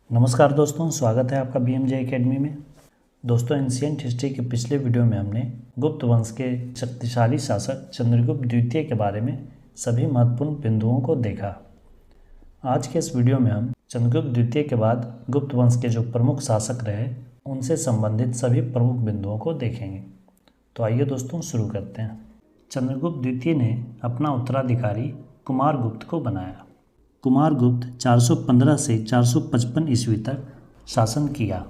नमस्कार दोस्तों, स्वागत है आपका BMJ एकेडमी में। दोस्तों, एंशिएंट हिस्ट्री के पिछले वीडियो में हमने गुप्त वंश के शक्तिशाली शासक चंद्रगुप्त द्वितीय के बारे में सभी महत्वपूर्ण बिंदुओं को देखा। आज के इस वीडियो में हम चंद्रगुप्त द्वितीय के बाद गुप्त वंश के जो प्रमुख शासक रहे उनसे संबंधित सभी प्रमुख बिंदुओं को देखेंगे। तो आइए दोस्तों शुरू करते हैं। चंद्रगुप्त द्वितीय ने अपना उत्तराधिकारी कुमारगुप्त को बनाया। कुमारगुप्त 415 से 455 ईस्वी तक शासन किया।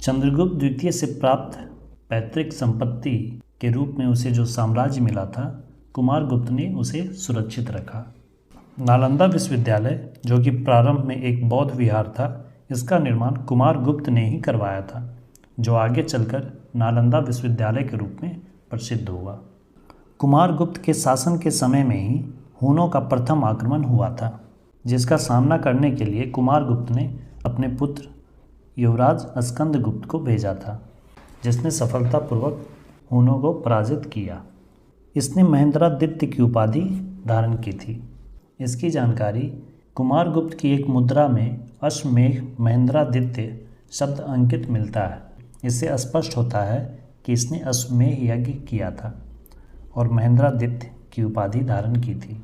चंद्रगुप्त द्वितीय से प्राप्त पैतृक संपत्ति के रूप में उसे जो साम्राज्य मिला था, कुमारगुप्त ने उसे सुरक्षित रखा। नालंदा विश्वविद्यालय, जो कि प्रारंभ में एक बौद्ध विहार था, इसका निर्माण कुमारगुप्त ने ही करवाया था, जो आगे चलकर नालंदा विश्वविद्यालय के रूप में प्रसिद्ध हुआ। कुमारगुप्त के शासन के समय में ही हूनों का प्रथम आक्रमण हुआ था, जिसका सामना करने के लिए कुमारगुप्त ने अपने पुत्र युवराज स्कंदगुप्त को भेजा था, जिसने सफलतापूर्वक हूनों को पराजित किया। इसने महेंद्रादित्य की उपाधि धारण की थी। इसकी जानकारी कुमारगुप्त की एक मुद्रा में अश्वमेघ महेंद्रादित्य शब्द अंकित मिलता है। इससे स्पष्ट होता है कि इसने अश्वमेघ यज्ञ किया था और महेंद्रादित्य की उपाधि धारण की थी।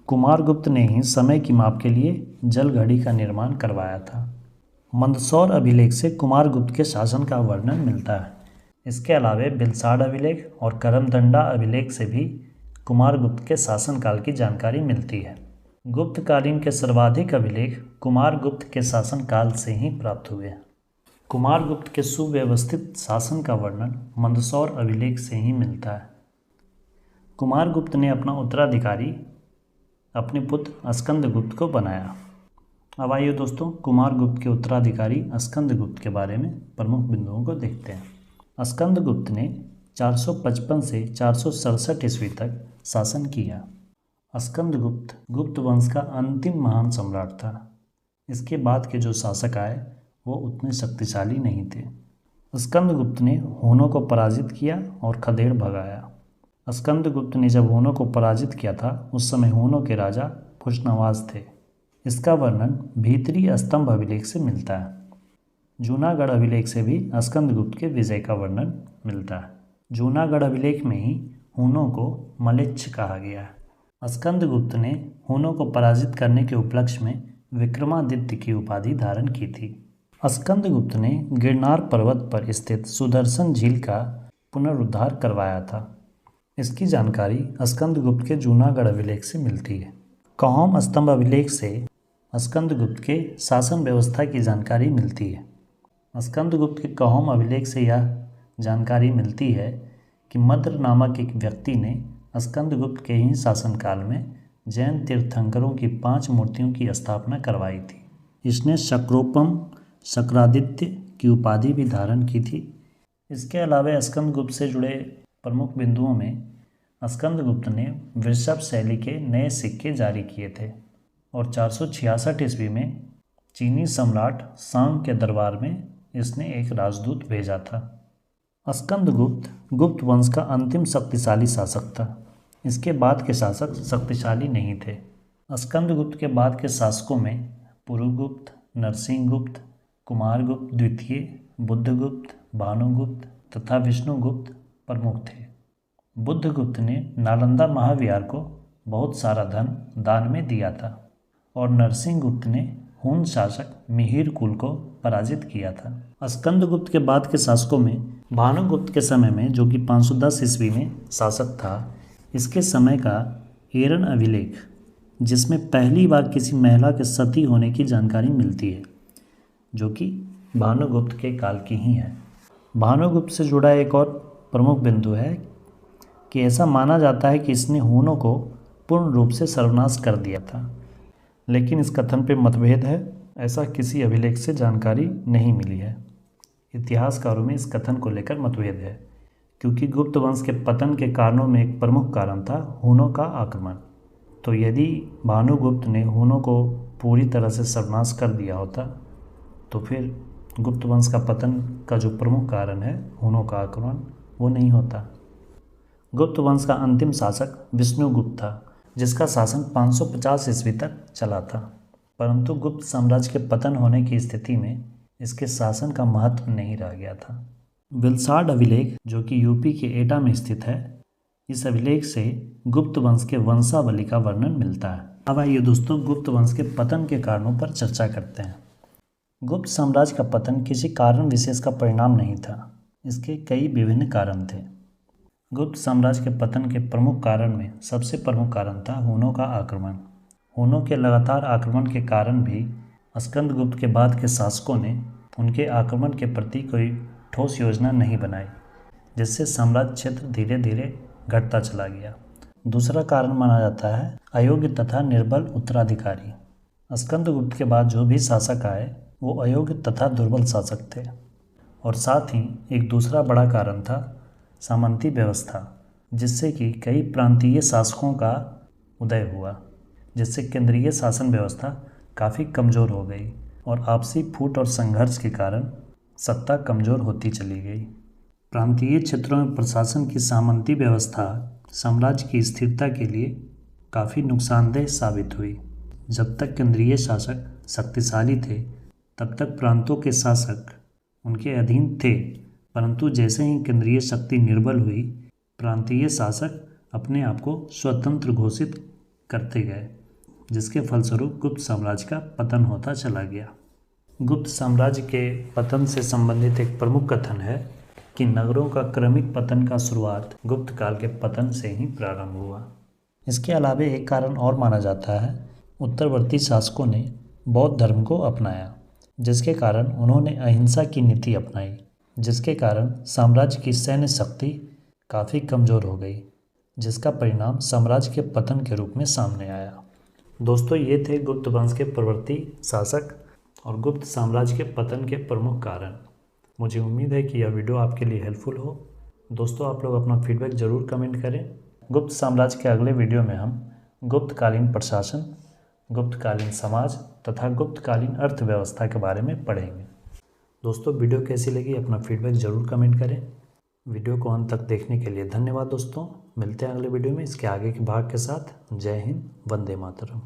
कुमारगुप्त ने ही समय की माप के लिए जल घड़ी का निर्माण करवाया था। मंदसौर अभिलेख से कुमारगुप्त के शासन का वर्णन मिलता है। इसके अलावे बिलसाड़ अभिलेख और करमदंडा अभिलेख से भी कुमारगुप्त के शासनकाल की जानकारी मिलती है। गुप्तकालीन के सर्वाधिक अभिलेख कुमारगुप्त के शासनकाल से ही प्राप्त हुए हैं। कुमारगुप्त के सुव्यवस्थित शासन का वर्णन मंदसौर अभिलेख से ही मिलता है। कुमारगुप्त ने अपना उत्तराधिकारी अपने पुत्र स्कंदगुप्त को बनाया। अब आइए दोस्तों, कुमारगुप्त के उत्तराधिकारी स्कंदगुप्त के बारे में प्रमुख बिंदुओं को देखते हैं। स्कंदगुप्त ने 455 से 467 ईस्वी तक शासन किया। स्कंदगुप्त गुप्त वंश का अंतिम महान सम्राट था। इसके बाद के जो शासक आए वो उतने शक्तिशाली नहीं थे। स्कंदगुप्त ने हूनों को पराजित किया और खदेड़ भगाया। स्कंदगुप्त ने जब हूनों को पराजित किया था, उस समय हूनों के राजा खुशनवाज थे। इसका वर्णन भीतरी स्तंभ अभिलेख से मिलता है। जूनागढ़ अभिलेख से भी स्कंदगुप्त के विजय का वर्णन मिलता है। जूनागढ़ अभिलेख में ही हूनों को मलेच्छ कहा गया है। स्कंदगुप्त ने हूनों को पराजित करने के उपलक्ष्य में विक्रमादित्य की उपाधि धारण की थी। स्कंदगुप्त ने गिरनार पर्वत पर स्थित सुदर्शन झील का पुनरुद्धार करवाया था। इसकी जानकारी स्कंदगुप्त के जूनागढ़ अभिलेख से मिलती है। कौम स्तंभ अभिलेख से स्कंदगुप्त के शासन व्यवस्था की जानकारी मिलती है। स्कंदगुप्त के कौम अभिलेख से यह जानकारी मिलती है कि मद्र नामक एक व्यक्ति ने स्कंदगुप्त के ही शासनकाल में जैन तीर्थंकरों की 5 मूर्तियों की स्थापना करवाई थी। इसने शक्रोपम शक्रादित्य की उपाधि भी धारण की थी। इसके अलावा स्कंदगुप्त से जुड़े प्रमुख बिंदुओं में स्कंदगुप्त ने वृषभ शैली के नए सिक्के जारी किए थे और 466 ईस्वी में चीनी सम्राट सांग के दरबार में इसने एक राजदूत भेजा था। स्कंदगुप्त गुप्त वंश का अंतिम शक्तिशाली शासक था। इसके बाद के शासक शक्तिशाली नहीं थे। स्कंदगुप्त के बाद के शासकों में पुरुगुप्त, नरसिंहगुप्त, कुमारगुप्त द्वितीय, बुद्धगुप्त, भानुगुप्त तथा विष्णुगुप्त प्रमुख थे। बुद्धगुप्त ने नालंदा महाविहार को बहुत सारा धन दान में दिया था और नरसिंहगुप्त ने हून शासक मिहिर कुल को पराजित किया था। स्कंदगुप्त के बाद के शासकों में भानुगुप्त के समय में, जो कि 510 ईस्वी में शासक था, इसके समय का एरन अभिलेख, जिसमें पहली बार किसी महिला के सती होने की जानकारी मिलती है, जो कि भानुगुप्त के काल की ही है। भानुगुप्त से जुड़ा एक और प्रमुख बिंदु है कि ऐसा माना जाता है कि इसने हूनों को पूर्ण रूप से सर्वनाश कर दिया था, लेकिन इस कथन पे मतभेद है। ऐसा किसी अभिलेख से जानकारी नहीं मिली है। इतिहासकारों में इस कथन को लेकर मतभेद है, क्योंकि गुप्त वंश के पतन के कारणों में एक प्रमुख कारण था हूनों का आक्रमण। तो यदि भानुगुप्त ने हूनों को पूरी तरह से सर्वनाश कर दिया होता, तो फिर गुप्त वंश का पतन का जो प्रमुख कारण है हूनों का आक्रमण, वो नहीं होता। गुप्त वंश का अंतिम शासक विष्णुगुप्त था, जिसका शासन 550 ईस्वी तक चला था। परंतु गुप्त साम्राज्य के पतन होने की स्थिति में इसके शासन का महत्व नहीं रह गया था। विलसाड अभिलेख, जो कि यूपी के एटा में स्थित है, इस अभिलेख से गुप्त वंश के वंशावली का वर्णन मिलता है। अब आइए दोस्तों गुप्त वंश के पतन के कारणों पर चर्चा करते हैं। गुप्त साम्राज्य का पतन किसी कारण विशेष का परिणाम नहीं था, इसके कई विभिन्न कारण थे। गुप्त साम्राज्य के पतन के प्रमुख कारण में सबसे प्रमुख कारण था हुनों का आक्रमण। हुनों के लगातार आक्रमण के कारण भी स्कंदगुप्त के बाद के शासकों ने उनके आक्रमण के प्रति कोई ठोस योजना नहीं बनाई, जिससे साम्राज्य क्षेत्र धीरे धीरे घटता चला गया। दूसरा कारण माना जाता है अयोग्य तथा निर्बल उत्तराधिकारी। स्कंदगुप्त के बाद जो भी शासक आए वो अयोग्य तथा दुर्बल शासक थे। और साथ ही एक दूसरा बड़ा कारण था सामंती व्यवस्था, जिससे कि कई प्रांतीय शासकों का उदय हुआ, जिससे केंद्रीय शासन व्यवस्था काफ़ी कमज़ोर हो गई और आपसी फूट और संघर्ष के कारण सत्ता कमज़ोर होती चली गई। प्रांतीय क्षेत्रों में प्रशासन की सामंती व्यवस्था साम्राज्य की स्थिरता के लिए काफ़ी नुकसानदेह साबित हुई। जब तक केंद्रीय शासक शक्तिशाली थे तब तक प्रांतों के शासक उनके अधीन थे, परंतु जैसे ही केंद्रीय शक्ति निर्बल हुई, प्रांतीय शासक अपने आप को स्वतंत्र घोषित करते गए, जिसके फलस्वरूप गुप्त साम्राज्य का पतन होता चला गया। गुप्त साम्राज्य के पतन से संबंधित एक प्रमुख कथन है कि नगरों का क्रमिक पतन का शुरुआत गुप्त काल के पतन से ही प्रारंभ हुआ। इसके अलावा एक कारण और माना जाता है उत्तरवर्ती शासकों ने बौद्ध धर्म को अपनाया, जिसके कारण उन्होंने अहिंसा की नीति अपनाई, जिसके कारण साम्राज्य की सैन्य शक्ति काफ़ी कमज़ोर हो गई, जिसका परिणाम साम्राज्य के पतन के रूप में सामने आया। दोस्तों, ये थे गुप्त वंश के प्रवर्ती शासक और गुप्त साम्राज्य के पतन के प्रमुख कारण। मुझे उम्मीद है कि यह वीडियो आपके लिए हेल्पफुल हो। दोस्तों, आप लोग अपना फीडबैक ज़रूर कमेंट करें। गुप्त साम्राज्य के अगले वीडियो में हम गुप्तकालीन प्रशासन, गुप्तकालीन समाज तथा गुप्तकालीन अर्थव्यवस्था के बारे में पढ़ेंगे। दोस्तों, वीडियो कैसी लगी अपना फीडबैक ज़रूर कमेंट करें। वीडियो को अंत तक देखने के लिए धन्यवाद दोस्तों। मिलते हैं अगले वीडियो में इसके आगे के भाग के साथ। जय हिंद, वंदे मातरम।